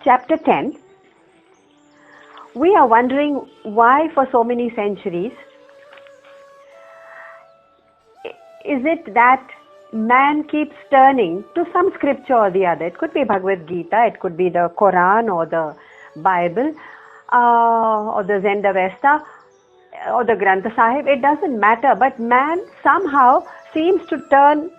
chapter 10, we are wondering why for so many centuries is it that man keeps turning to some scripture or the other. It could be Bhagavad Gita, it could be the Quran or the Bible or the Zenda Vesta or the Granth Sahib. It doesn't matter, but man somehow seems to turn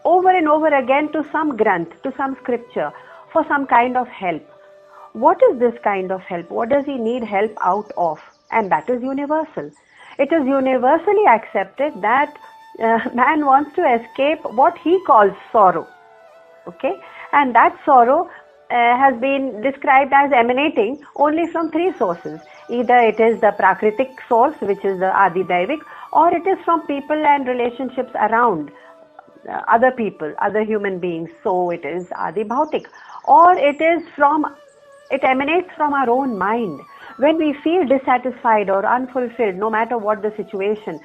over and over again to some Granth, to some scripture for some kind of help. What is this kind of help? What does he need help out of? And that is universal. It is universally accepted that man wants to escape what he calls sorrow. Okay? And that sorrow has been described as emanating only from three sources. Either it is the Prakritic source, which is the Adi Daivik, or it is from people and relationships around other people, other human beings. So it is Adi Bhautik. Or it emanates from our own mind. When we feel dissatisfied or unfulfilled, no matter what the situation,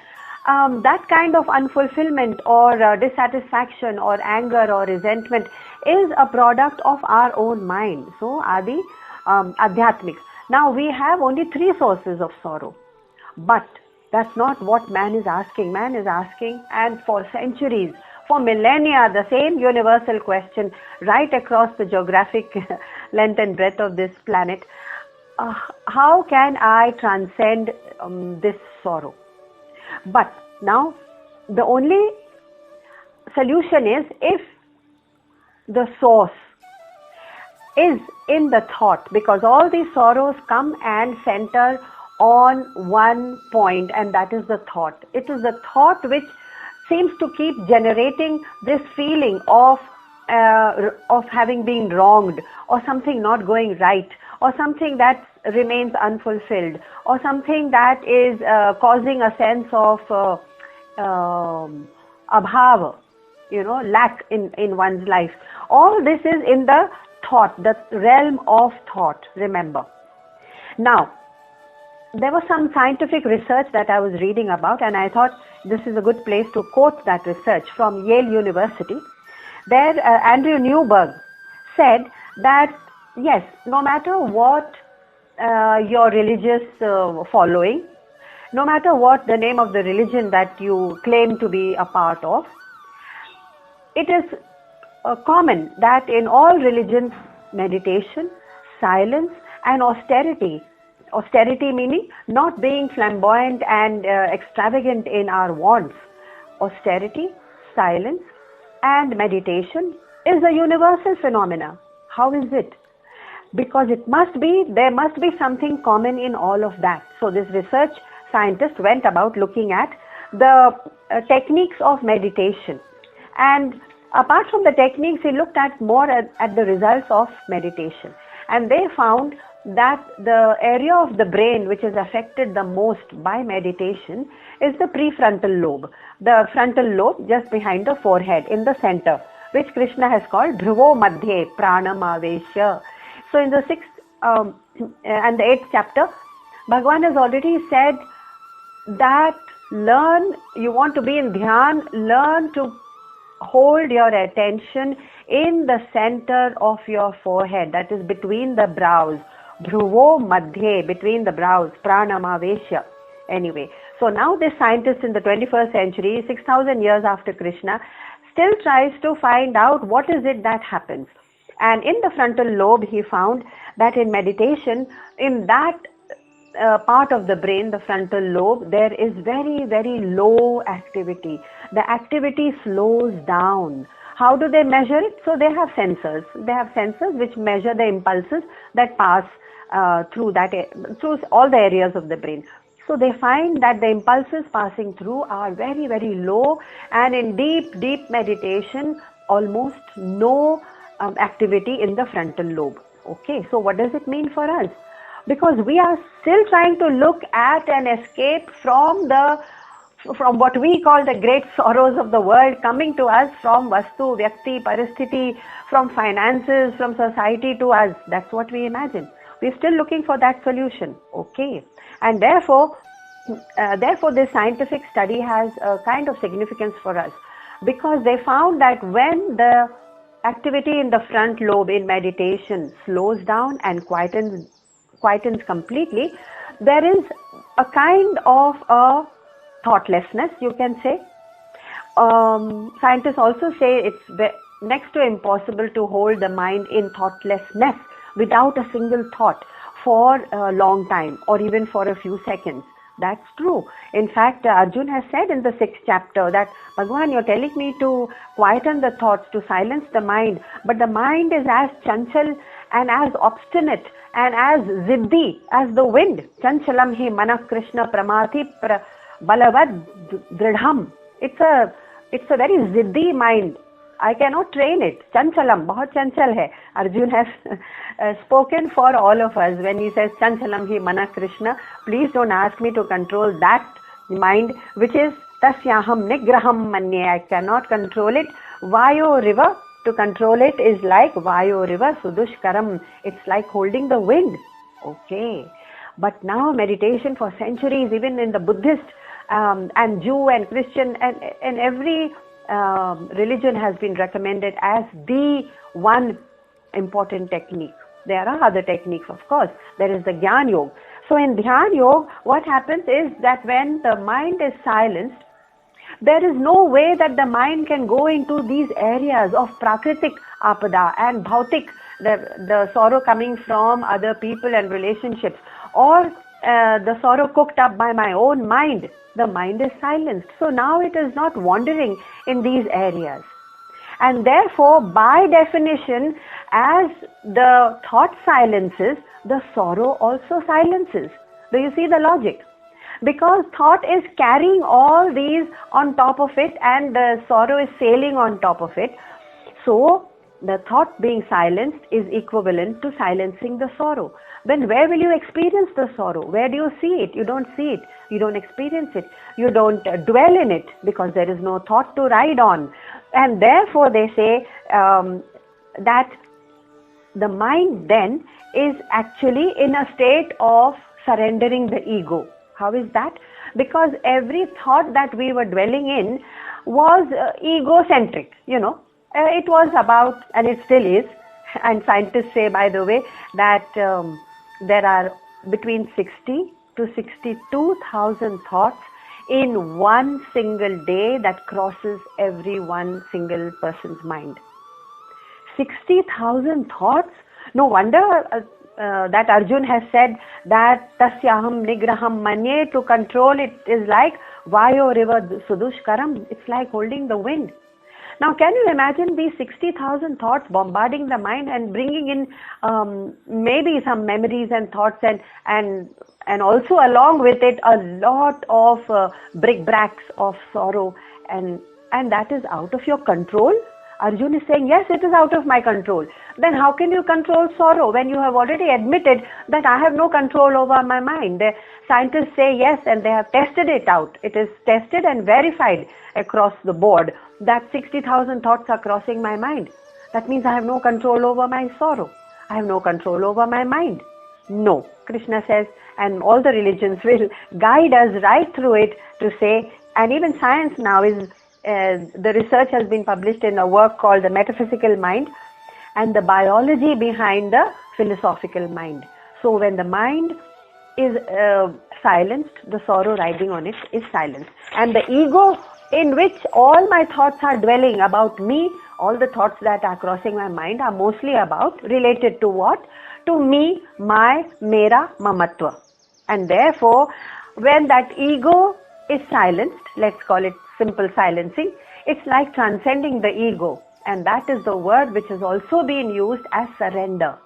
that kind of unfulfillment or dissatisfaction or anger or resentment is a product of our own mind. So Adi, Adhyatmik. Now we have only three sources of sorrow. But that's not what man is asking. Man is asking, and for centuries, for millennia, the same universal question right across the geographic length and breadth of this planet. How can I transcend this sorrow? But now the only solution is if the source is in the thought, because all these sorrows come and center on one point, and that is the thought. It is the thought which seems to keep generating this feeling of having been wronged, or something not going right, or something that remains unfulfilled, or something that is causing a sense of abhava, lack in one's life. All this is in the thought, the realm of thought, remember. Now, there was some scientific research that I was reading about, and I thought this is a good place to quote that research from Yale University. There, Andrew Newberg said that, yes, no matter what your religious following, no matter what the name of the religion that you claim to be a part of, it is common that in all religions, meditation, silence and austerity meaning not being flamboyant and extravagant in our wants, austerity, silence and meditation is a universal phenomena. How is it? Because there must be something common in all of that. So this research scientist went about looking at the techniques of meditation, and apart from the techniques, he looked at more at the results of meditation, and they found that the area of the brain which is affected the most by meditation is the prefrontal lobe, the frontal lobe just behind the forehead in the center, which Krishna has called Dhruvo Madhye Pranam Aveshya. So in the 6th and the 8th chapter, Bhagavan has already said that you want to be in dhyan, learn to hold your attention in the center of your forehead, that is between the brows. Dhruvo Madhye, between the brows, Pranamaveshya. Anyway, so now this scientist in the 21st century, 6,000 years after Krishna, still tries to find out what is it that happens. And in the frontal lobe, he found that in meditation, in that part of the brain, the frontal lobe, there is very, very low activity. The activity slows down. How do they measure it? So they have sensors. They have sensors which measure the impulses that pass through all the areas of the brain. So they find that the impulses passing through are very, very low, and in deep, deep meditation, almost no activity in the frontal lobe. Okay, so what does it mean for us? Because we are still trying to look at an escape from what we call the great sorrows of the world coming to us from Vastu, Vyakti, Paristhiti, from finances, from society to us. That's what we imagine. We're still looking for that solution. Okay. And therefore this scientific study has a kind of significance for us, because they found that when the activity in the front lobe in meditation slows down and quietens completely, there is a kind of a thoughtlessness, you can say. Scientists also say it's next to impossible to hold the mind in thoughtlessness without a single thought for a long time or even for a few seconds. That's true. In fact, Arjun has said in the 6th chapter that, Bhagwan, you're telling me to quieten the thoughts, to silence the mind, but the mind is as chanchal and as obstinate and as ziddi as the wind. Chanchalam hi manah Krishna pramati balavad dridham. It's a very ziddi mind. I cannot train it. Chanchalam, bahut chanchal hai. Arjun has spoken for all of us when he says Chanchalam hi mana Krishna. Please don't ask me to control that mind, which is tasyaham nigraham manye. I cannot control it. Vayo river, to control it is like Vayo river sudushkaram. It's like holding the wind. Okay. But now meditation for centuries, even in the Buddhist and Jew and Christian and every religion has been recommended as the one important technique. There are other techniques, of course. There is the Gyan Yoga. So in Dhyan Yoga, what happens is that when the mind is silenced, there is no way that the mind can go into these areas of prakritik apada and bhautik, the sorrow coming from other people and relationships, or the sorrow cooked up by my own mind. The mind is silenced. So now it is not wandering in these areas. And therefore, by definition, as the thought silences, the sorrow also silences. Do you see the logic? Because thought is carrying all these on top of it and the sorrow is sailing on top of it. So the thought being silenced is equivalent to silencing the sorrow. Then where will you experience the sorrow? Where do you see it? You don't see it. You don't experience it. You don't dwell in it because there is no thought to ride on. And therefore they say that the mind then is actually in a state of surrendering the ego. How is that? Because every thought that we were dwelling in was egocentric, It was about, and it still is, and scientists say, by the way, that there are between 60 to 62,000 thoughts in one single day that crosses every one single person's mind. 60,000 thoughts? No wonder that Arjun has said that tasyaham nigraham manye, to control it is like Vayo river sudushkaram. It's like holding the wind. Now, can you imagine these 60,000 thoughts bombarding the mind and bringing in maybe some memories and thoughts and also along with it a lot of bric-bracs of sorrow and that is out of your control? Arjun is saying, yes, it is out of my control. Then how can you control sorrow when you have already admitted that I have no control over my mind? The scientists say yes, and they have tested it out. It is tested and verified across the board that 60,000 thoughts are crossing my mind. That means I have no control over my sorrow. I have no control over my mind. No, Krishna says, and all the religions will guide us right through it to say, and even science now is, the research has been published in a work called The Metaphysical Mind and the biology behind the philosophical mind. So when the mind is silenced, the sorrow riding on it is silenced. And the ego in which all my thoughts are dwelling about me, all the thoughts that are crossing my mind are mostly about, related to what? To me, my, mera, mamatva. And therefore, when that ego is silenced, let's call it simple silencing, it's like transcending the ego. And that is the word which has also been used as surrender.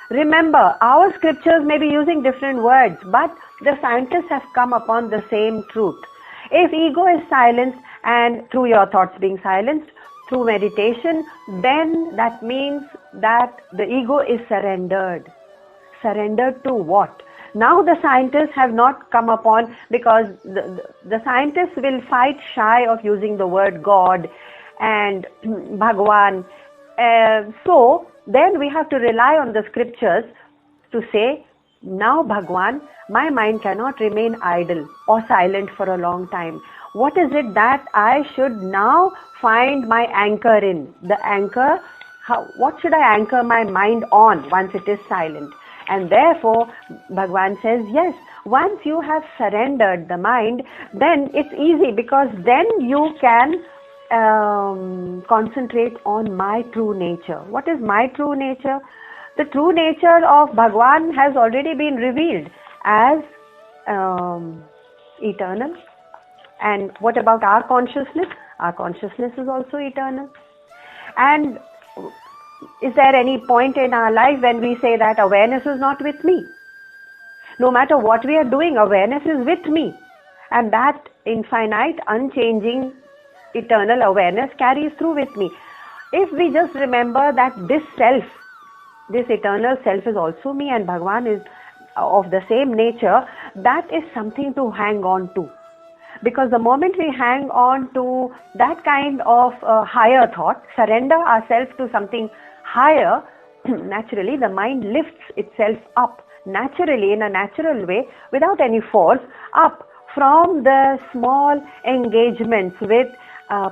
Remember, our scriptures may be using different words, but the scientists have come upon the same truth. If ego is silenced and through your thoughts being silenced, through meditation, then that means that the ego is surrendered. Surrendered to what? Now the scientists have not come upon, because the scientists will fight shy of using the word God and Bhagwan. So then we have to rely on the scriptures to say, now Bhagwan, my mind cannot remain idle or silent for a long time. What is it that I should now find my anchor in? The anchor, what should I anchor my mind on once it is silent? And therefore, Bhagavan says, yes, once you have surrendered the mind, then it's easy, because then you can concentrate on my true nature. What is my true nature? The true nature of Bhagavan has already been revealed as eternal. And what about our consciousness? Our consciousness is also eternal. And is there any point in our life when we say that awareness is not with me? No matter what we are doing, awareness is with me. And that infinite, unchanging, eternal awareness carries through with me. If we just remember that this self, this eternal self is also me, and Bhagavan is of the same nature, that is something to hang on to. Because the moment we hang on to that kind of higher thought, surrender ourselves to something higher, naturally the mind lifts itself up, naturally, in a natural way, without any force, up from the small engagements with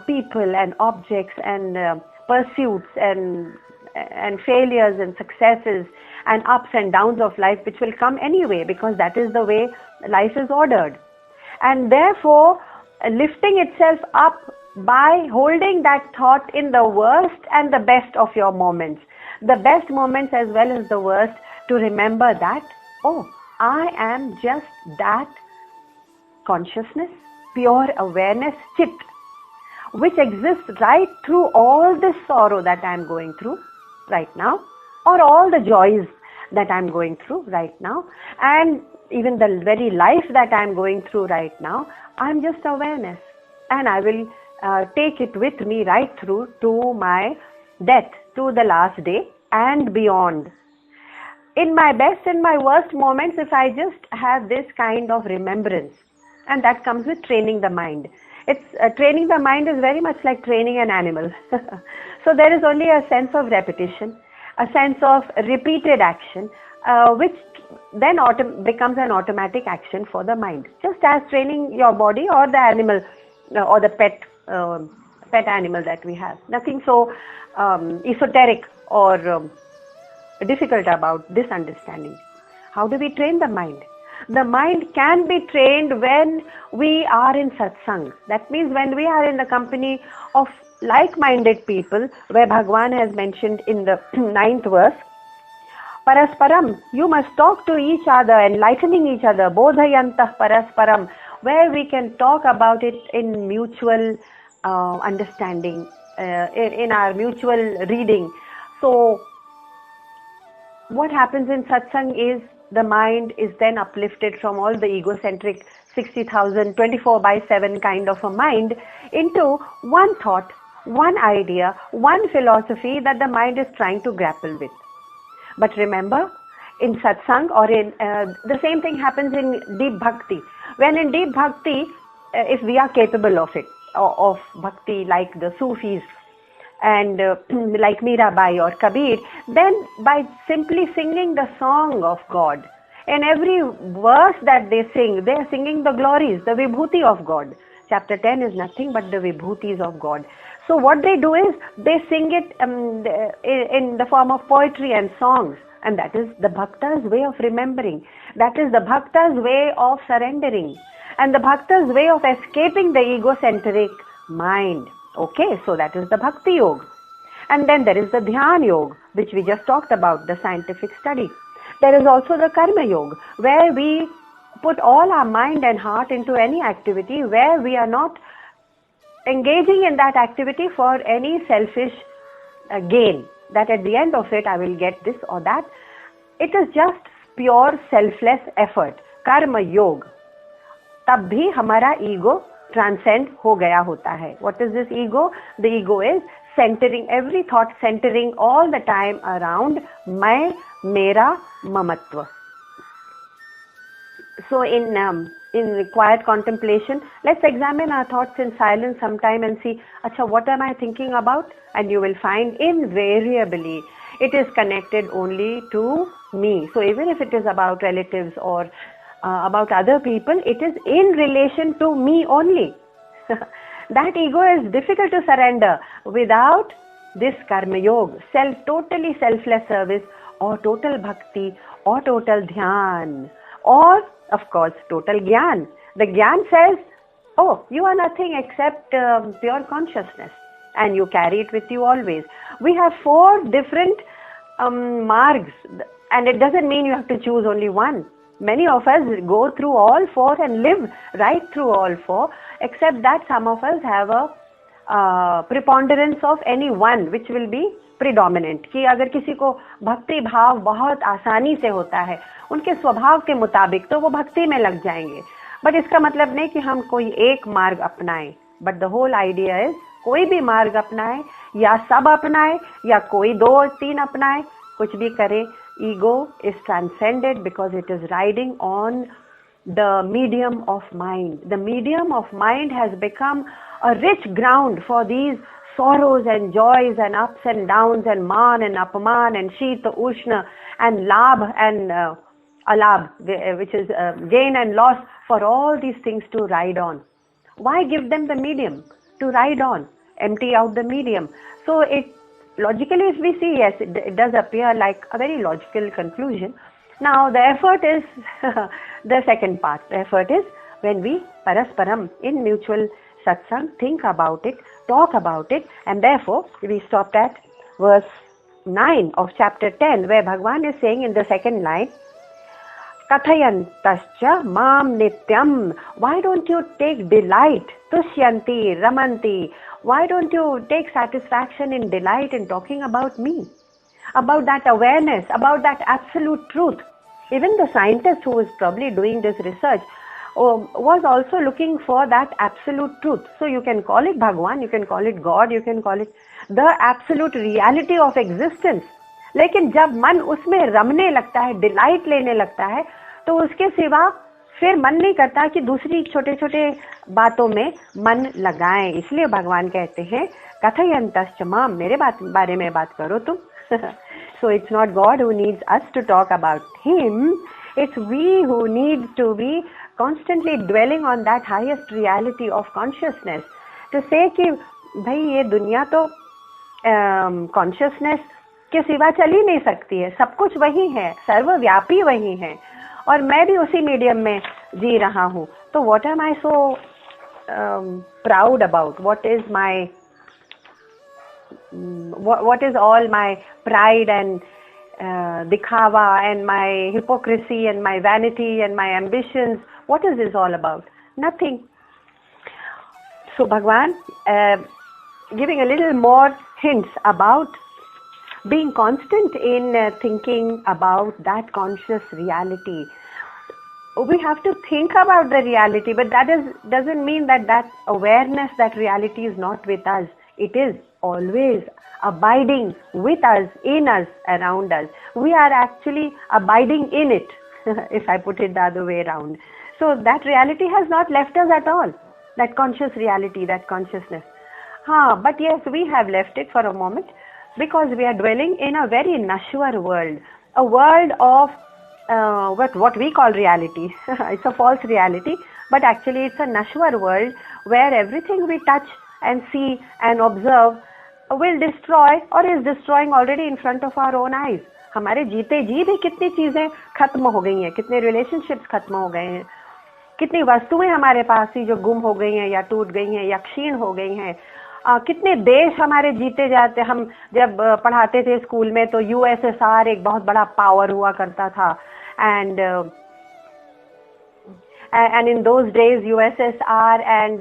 people and objects and pursuits and failures and successes and ups and downs of life, which will come anyway, because that is the way life is ordered. And therefore, lifting itself up by holding that thought in the worst and the best of your moments, the best moments as well as the worst, to remember that, oh, I am just that consciousness, pure awareness, chit, which exists right through all this sorrow that I am going through right now, or all the joys that I am going through right now, and even the very life that I am going through right now. I am just awareness, and I will take it with me right through to my death, to the last day and beyond. In my best and my worst moments, if I just have this kind of remembrance, and that comes with training the mind. Training the mind is very much like training an animal. So there is only a sense of repetition, a sense of repeated action, which then becomes an automatic action for the mind. Just as training your body or the animal or the pet animal that we have. Nothing so esoteric or difficult about this understanding. How do we train the mind? The mind can be trained when we are in satsang. That means when we are in the company of like-minded people, where Bhagavan has mentioned in the 9th verse, Parasparam, you must talk to each other, enlightening each other, bodhayantah parasparam, where we can talk about it in mutual understanding, in our mutual reading. So, what happens in satsang is the mind is then uplifted from all the egocentric 60,000, 24/7 kind of a mind into one thought, one idea, one philosophy that the mind is trying to grapple with. But remember, in satsang or in the same thing happens in deep bhakti. When in deep bhakti, if we are capable of it, of bhakti like the Sufis and like Mirabai or Kabir, then by simply singing the song of God, in every verse that they are singing the glories, the vibhuti of God. Chapter 10 is nothing but the vibhutis of God. So what they do is, they sing it in the form of poetry and songs. And that is the bhakta's way of remembering. That is the bhakta's way of surrendering. And the bhakta's way of escaping the egocentric mind. Okay, so that is the bhakti yoga. And then there is the dhyan yoga, which we just talked about, the scientific study. There is also the karma yoga, where we put all our mind and heart into any activity where we are not engaging in that activity for any selfish gain, that at the end of it I will get this or that. It is just pure selfless effort, karma yoga. तब भी हमारा ego transcend हो गया होता है. What is this ego? The ego is centering, every thought centering all the time around मैं, मेरा, ममत्व. So in quiet contemplation, let's examine our thoughts in silence sometime and see, Acha, what am I thinking about? And you will find invariably it is connected only to me. So even if it is about relatives or about other people, it is in relation to me only. That ego is difficult to surrender without this karma yoga, totally selfless service, or total bhakti, or total dhyan, or of course total gyan. The gyan says, oh, you are nothing except pure consciousness, and you carry it with you always. We have 4 different margs, and it doesn't mean you have to choose only one. Many of us go through all 4 and live right through all 4, except that some of us have a preponderance of any one which will be predominant. कि अगर किसी को भक्ति भाव बहुत आसानी से होता है उनके स्वभाव के मुताबिक तो वो भक्ति में लग जाएंगे, बट इसका मतलब नहीं कि हम कोई एक मार्ग अपनाएं, but the whole idea is कोई भी मार्ग अपनाएं या सब अपनाएं या कोई 2-3 अपनाएं, कुछ भी करें, ego is transcended because it is riding on the medium of mind. The medium of mind has become a rich ground for these sorrows and joys and ups and downs and man and apaman and shita ushna and labh and alabh, which is gain and loss, for all these things to ride on. Why give them the medium to ride on? Empty out the medium. So it logically, if we see, yes, it does appear like a very logical conclusion. Now the effort is the second part. The effort is when we parasparam in mutual satsang think about it, talk about it, and therefore we stopped at verse 9 of chapter 10, where Bhagavan is saying in the second line, Kathayantascha mam nityam. Why don't you take delight? Tushyanti, ramanti. Why don't you take satisfaction in delight in talking about me? About that awareness, about that absolute truth. Even the scientist who is probably doing this research was also looking for that absolute truth. So you can call it Bhagwan, you can call it God, you can call it the absolute reality of existence. लेकिन जब मन उसमें रमने लगता है, delight लेने लगता है, तो उसके सिवा फिर मन नहीं करता कि दूसरी छोटे छोटे बातों में मन लगाएं. इसलिए भगवान कहते हैं कथयन्तश्च माम, मेरे बारे में बात करो तुम. So it's not God who needs us to talk about Him. It's we who need to be constantly dwelling on that highest reality of consciousness. To say कि भाई ये दुनिया तो consciousness के सिवा चल ही नहीं सकती है, सब कुछ वही है, सर्वव्यापी वही है, और मैं भी उसी मीडियम में जी रहा हूँ. तो what am I so proud about? What is my what is all my pride and dikhava and my hypocrisy and my vanity and my ambitions? What is this all about? Nothing. So Bhagwan giving a little more hints about being constant in thinking about that conscious reality. We have to think about the reality, but that doesn't mean that awareness, that reality is not with us. It is always abiding with us, in us, around us. We are actually abiding in it, if I put it the other way around. So that reality has not left us at all, that conscious reality, that consciousness. But yes, we have left it for a moment, because we are dwelling in a very nashwar world, a world of what we call reality. It's a false reality, but actually it's a nashwar world where everything we touch and see and observe will destroy or is destroying already in front of our own eyes. हमारे जीते जी भी कितनी चीजें खत्म हो गई हैं, कितने रिलेशनशिप्स खत्म हो गए हैं, कितनी वस्तुएं हमारे पास ही जो गुम हो गई हैं या टूट गई हैं या क्षीण हो गई हैं. कितने देश हमारे जीते जाते. हम जब पढ़ाते थे स्कूल में तो यूएसएसआर एक बहुत बड़ा पावर हुआ करता था, and in those days USSR and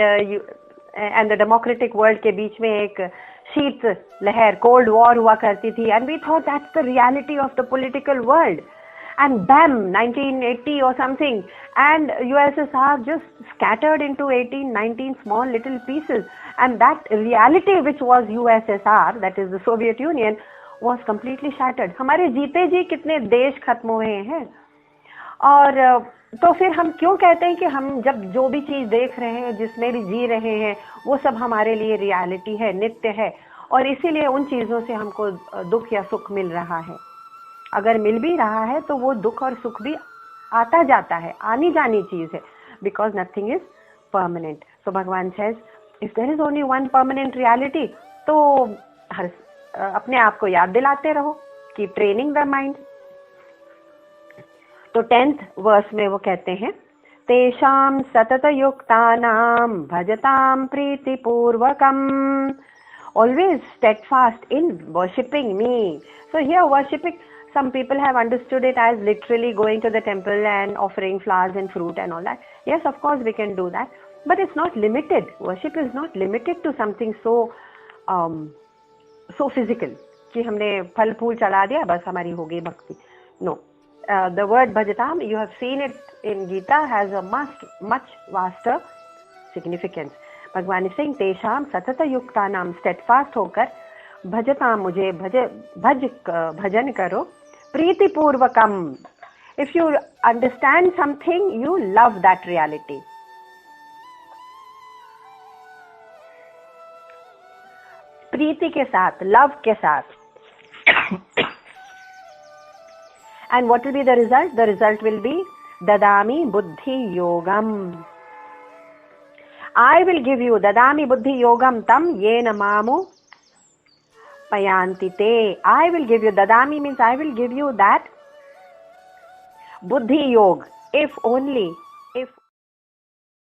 the democratic world के बीच में एक शीत लहर, कोल्ड वॉर हुआ करती थी, and we thought that's the reality of the political world. And bam, 1980 or something, and USSR just scattered into 18, 19 small little pieces, and that reality which was USSR, that is the Soviet Union, was completely shattered. हमारे जीते जी कितने देश खत्म हुए हैं. और तो फिर हम क्यों कहते हैं कि हम जब जो भी चीज देख रहे हैं, जिसमें भी जी रहे हैं, वो सब हमारे लिए रियलिटी है, नित्य है, और इसीलिए उन चीजों से हमको दुख या सुख मिल रहा है. अगर मिल भी रहा है तो वो दुख और सुख भी आता जाता है, आनी जानी चीज है, बिकॉज नथिंग इज परमानेंट. सो भगवान says, If there is only one permanent reality, तो अपने आप को याद दिलाते रहो, keep training the mind. तो 10th verse में वो कहते हैं, तेषां सतत युक्तानां भजतां प्रीतिपूर्वकम्, always steadfast in worshipping me. So here worshipping, some people have understood it as literally going to the temple and offering flowers and fruit and all that. Yes, of course we can do that, but it's not limited. Worship is not limited to something so physical कि हमने फल फूल चढ़ा दिया बस हमारी हो गई भक्ति. No. The word bhajatam, you have seen it in Gita, has a much vaster significance. भगवान is saying तेषाम सतत युक्तानाम, steadfast होकर, भजताम, मुझे भजन करो, प्रीति पूर्वकम. If you understand something, you love that reality. प्रीति के साथ, love के साथ. And what will be the result? The result will be dadami buddhi yogam. I will give you dadami buddhi yogam tam yena mamu payanti te. I will give you, dadami means I will give you that buddhi yog, if only